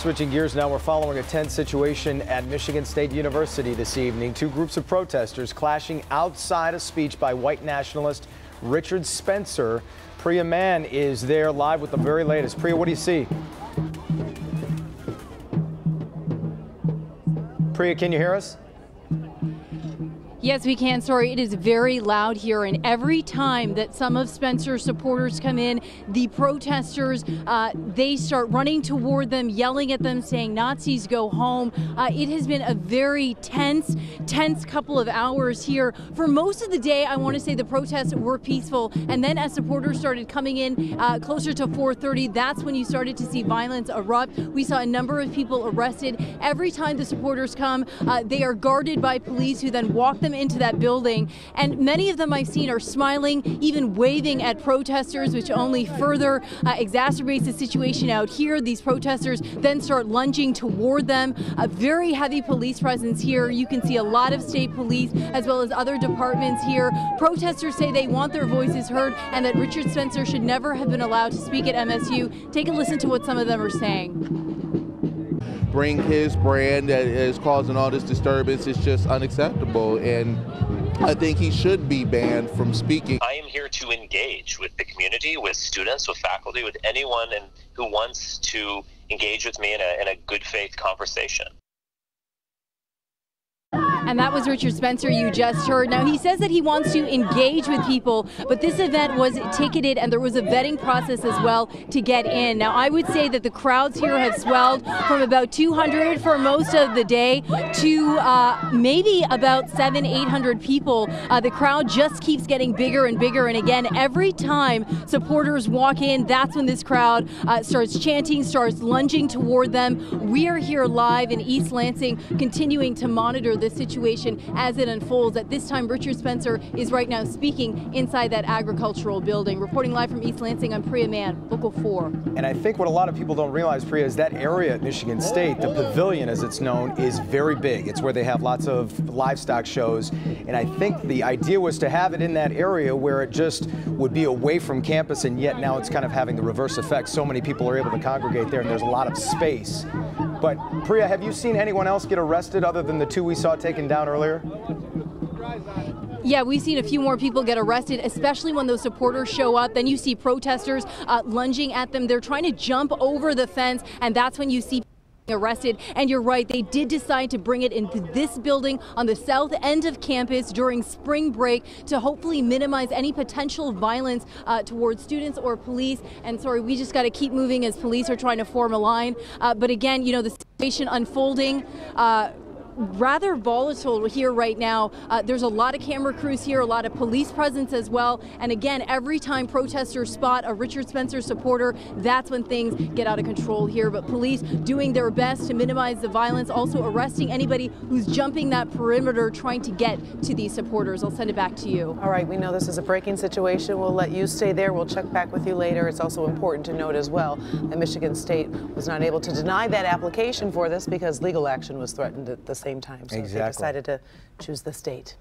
Switching gears now, we're following a tense situation at Michigan State University this evening. Two groups of protesters clashing outside a speech by white nationalist Richard Spencer. Priya Mann is there live with the very latest. Priya, what do you see? Priya, can you hear us? Yes, we can. Sorry, it is very loud here, and every time that some of Spencer's supporters come in, the protesters, they start running toward them, yelling at them, saying Nazis go home. It has been a very tense couple of hours here. For most of the day, I want to say the protests were peaceful, and then as supporters started coming in closer to 4:30, that's when you started to see violence erupt. We saw a number of people arrested. Every time the supporters come, they are guarded by police who then walk them into that building, and many of them I've seen are smiling, even waving at protesters, which only further exacerbates the situation out here. These protesters then start lunging toward them. A very heavy police presence here. You can see a lot of state police as well as other departments here. Protesters say they want their voices heard and that Richard Spencer should never have been allowed to speak at MSU. Take a listen to what some of them are saying. Bring his brand that is causing all this disturbance is just unacceptable, and I think he should be banned from speaking. I am here to engage with the community, with students, with faculty, with anyone who wants to engage with me in a good faith conversation. And that was Richard Spencer you just heard. Now, he says that he wants to engage with people, but this event was ticketed and there was a vetting process as well to get in. Now, I would say that the crowds here have swelled from about 200 for most of the day to maybe about 700-800 people. The crowd just keeps getting bigger and bigger. And again, every time supporters walk in, that's when this crowd starts chanting, starts lunging toward them. We are here live in East Lansing, continuing to monitor this situation as it unfolds. At this time, Richard Spencer is right now speaking inside that agricultural building. Reporting live from East Lansing, I'm Priya Mann, Local 4. And I think what a lot of people don't realize, Priya, is that area at Michigan State, the pavilion as it's known, is very big. It's where they have lots of livestock shows. And I think the idea was to have it in that area where it just would be away from campus, and yet now it's kind of having the reverse effect. So many people are able to congregate there and there's a lot of space. But Priya, have you seen anyone else get arrested other than the two we saw taken down earlier? Yeah, we've seen a few more people get arrested, especially when those supporters show up. Then you see protesters lunging at them. They're trying to jump over the fence, and that's when you see arrested. And you're right, they did decide to bring it into this building on the south end of campus during spring break to hopefully minimize any potential violence towards students or police. And sorry, we just got to keep moving as police are trying to form a line. But again, you know, the situation unfolding rather volatile here right now. There's a lot of camera crews here, a lot of police presence as well. And again, every time protesters spot a Richard Spencer supporter, that's when things get out of control here. But police doing their best to minimize the violence, also arresting anybody who's jumping that perimeter trying to get to these supporters. I'll send it back to you. All right, we know this is a breaking situation. We'll let you stay there. We'll check back with you later. It's also important to note as well that Michigan State was not able to deny that application for this because legal action was threatened at the same time. So exactly. They decided to choose the state.